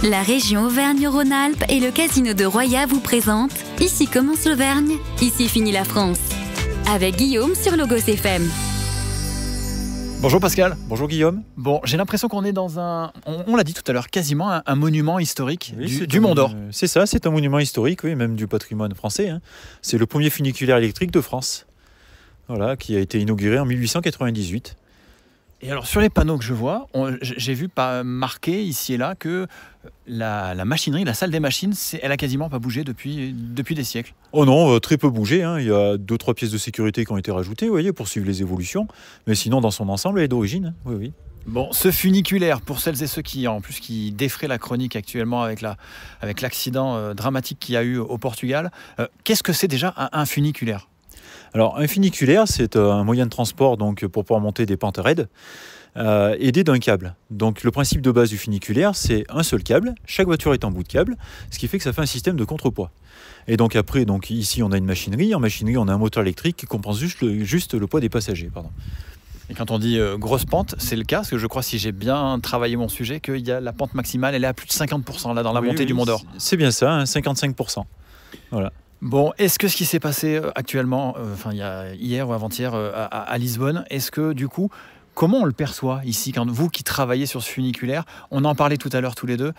La région Auvergne-Rhône-Alpes et le casino de Roya vous présentent Ici commence l'Auvergne, ici finit la France. Avec Guillaume sur Logos FM. Bonjour Pascal. Bonjour Guillaume. Bon, j'ai l'impression qu'on est dans on l'a dit tout à l'heure, quasiment un monument historique du Mont d'Or. C'est ça, c'est un monument historique, oui, même du patrimoine français. C'est le premier funiculaire électrique de France, voilà, qui a été inauguré en 1898. Et alors sur les panneaux que je vois, j'ai vu marqué ici et là que la machinerie, la salle des machines, elle a quasiment pas bougé depuis des siècles. Oh non, très peu bougé. Il y a 2-3 pièces de sécurité qui ont été rajoutées, vous voyez, pour suivre les évolutions. Mais sinon, dans son ensemble, elle est d'origine. Oui, oui. Bon, ce funiculaire, pour celles et ceux qui défraient la chronique actuellement avec l'accident dramatique qu'il y a eu au Portugal, qu'est-ce que c'est déjà un funiculaire ? Alors, un funiculaire, c'est un moyen de transport donc, pour pouvoir monter des pentes raides, aidé d'un câble. Donc, le principe de base du funiculaire, c'est un seul câble. Chaque voiture est en bout de câble, ce qui fait que ça fait un système de contrepoids. Et donc après, ici, on a une machinerie. En machinerie, on a un moteur électrique qui compense juste le poids des passagers. Pardon. Et quand on dit grosse pente, c'est le cas, parce que je crois, si j'ai bien travaillé mon sujet, qu'il y a la pente maximale, elle est à plus de 50% là, dans la montée du Mont d'Or. C'est bien ça, 55%. Voilà. Bon, est-ce que ce qui s'est passé actuellement, hier ou avant-hier à Lisbonne, est-ce que du coup, comment on le perçoit ici, quand vous qui travaillez sur ce funiculaire, on en parlait tout à l'heure tous les deux,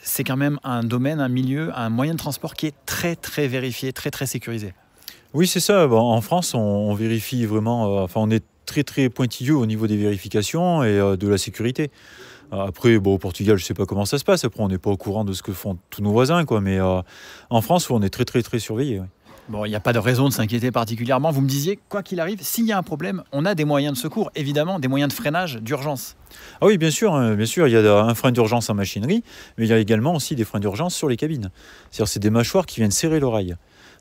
c'est quand même un domaine, un milieu, un moyen de transport qui est très très vérifié, très très sécurisé. Oui, c'est ça. Bon, en France, on vérifie vraiment, on est très très pointilleux au niveau des vérifications et de la sécurité. Après, au Portugal, je ne sais pas comment ça se passe. Après, on n'est pas au courant de ce que font tous nos voisins, quoi. Mais en France, on est très, très, très surveillé. Oui. Bon, il n'y a pas de raison de s'inquiéter particulièrement. Vous me disiez, quoi qu'il arrive, s'il y a un problème, on a des moyens de secours, évidemment, des moyens de freinage d'urgence. Ah oui, bien sûr. Il y a un frein d'urgence en machinerie, mais il y a également aussi des freins d'urgence sur les cabines. C'est-à-dire, c'est des mâchoires qui viennent serrer le rail.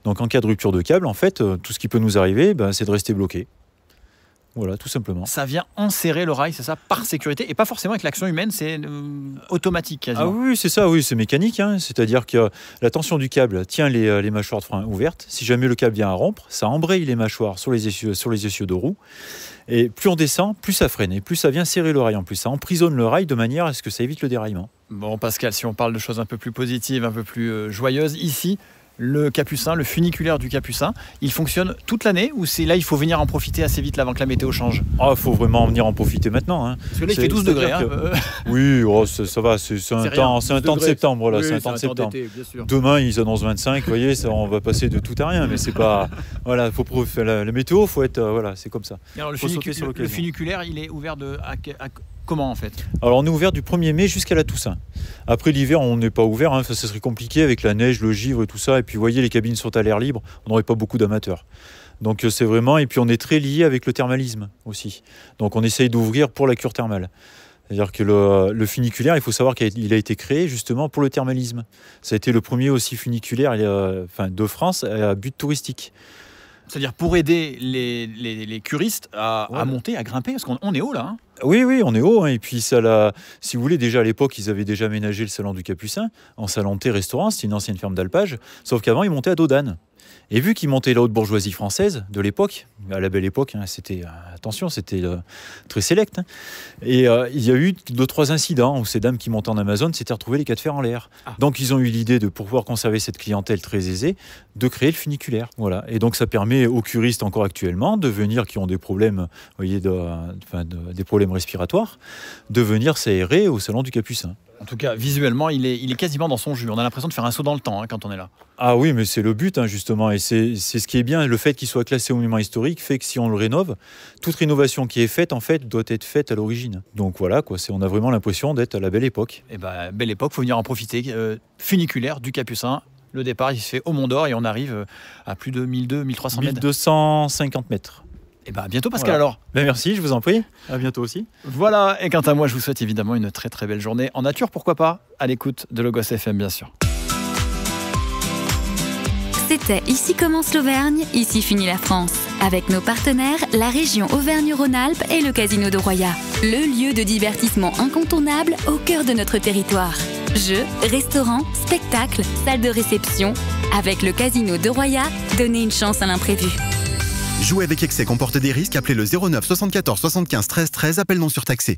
Donc, en cas de rupture de câble, en fait, tout ce qui peut nous arriver, c'est de rester bloqué. Voilà, tout simplement. Ça vient enserrer le rail, c'est ça, par sécurité, et pas forcément avec l'action humaine, c'est automatique quasiment. Ah oui, c'est ça, oui, c'est mécanique. C'est-à-dire que la tension du câble tient les mâchoires de frein ouvertes. Si jamais le câble vient à rompre, ça embraye les mâchoires sur les essieux de roue. Et plus on descend, plus ça freine, et plus ça vient serrer le rail en plus. Ça emprisonne le rail de manière à ce que ça évite le déraillement. Bon, Pascal, si on parle de choses un peu plus positives, un peu plus joyeuses, ici, le Capucin, le funiculaire du Capucin, il fonctionne toute l'année ou c'est là il faut venir en profiter assez vite là, avant que la météo change ? Il faut vraiment venir en profiter maintenant. Parce que là il fait 12 degrés. Oui, ça va, c'est un temps de septembre. Voilà, oui, c'est un temps de septembre. Bien sûr. Demain ils annoncent 25, vous voyez, on va passer de tout à rien, mais c'est pas. Voilà, faut la météo, faut être. Voilà, c'est comme ça. Et alors, le funiculaire, il est ouvert comment en fait ? Alors on est ouvert du 1er mai jusqu'à la Toussaint. Après l'hiver on n'est pas ouvert, ça serait compliqué avec la neige, le givre et tout ça. Et puis vous voyez les cabines sont à l'air libre, on n'aurait pas beaucoup d'amateurs. Donc c'est vraiment, et puis on est très lié avec le thermalisme aussi. Donc on essaye d'ouvrir pour la cure thermale. C'est-à-dire que le funiculaire, il faut savoir qu'il a été créé justement pour le thermalisme. Ça a été le premier aussi funiculaire de France à but touristique. C'est-à-dire pour aider les curistes à monter, à grimper, parce qu'on est haut là. Oui, on est haut. Et puis, si vous voulez, déjà à l'époque, ils avaient déjà aménagé le salon du Capucin en salon thé-restaurant. C'était une ancienne ferme d'alpage. Sauf qu'avant, ils montaient à dos d'âne. Et vu qu'ils montaient la haute bourgeoisie française de l'époque, à la belle époque, c'était très sélect. Et il y a eu 2-3 incidents où ces dames qui montaient en Amazon s'étaient retrouvées les cas de fer en l'air. Donc ils ont eu l'idée pour pouvoir conserver cette clientèle très aisée, de créer le funiculaire. Voilà. Et donc ça permet aux curistes encore actuellement de venir, qui ont des problèmes, des problèmes respiratoires, de venir s'aérer au salon du Capucin. En tout cas, visuellement, il est quasiment dans son jus. On a l'impression de faire un saut dans le temps quand on est là. Ah oui, mais c'est le but, justement. Et c'est ce qui est bien. Le fait qu'il soit classé au monument historique fait que si on le rénove, toute rénovation qui est faite, en fait, doit être faite à l'origine. Donc voilà, on a vraiment l'impression d'être à la belle époque. Et belle époque, il faut venir en profiter. Funiculaire du Capucin. Le départ, il se fait au Mont d'Or et on arrive à plus de 1200-1300 mètres. 1250 mètres. Et à bientôt Pascal alors. Merci, je vous en prie. À bientôt aussi. Voilà, et quant à moi, je vous souhaite évidemment une très très belle journée en nature, pourquoi pas, à l'écoute de Logos FM bien sûr. C'était Ici commence l'Auvergne, ici finit la France. Avec nos partenaires, la région Auvergne-Rhône-Alpes et le casino de Roya. Le lieu de divertissement incontournable au cœur de notre territoire. Jeux, restaurants, spectacles, salles de réception. Avec le casino de Roya, donnez une chance à l'imprévu. Jouer avec excès comporte des risques. Appelez le 09 74 75 13 13. Appel non surtaxé.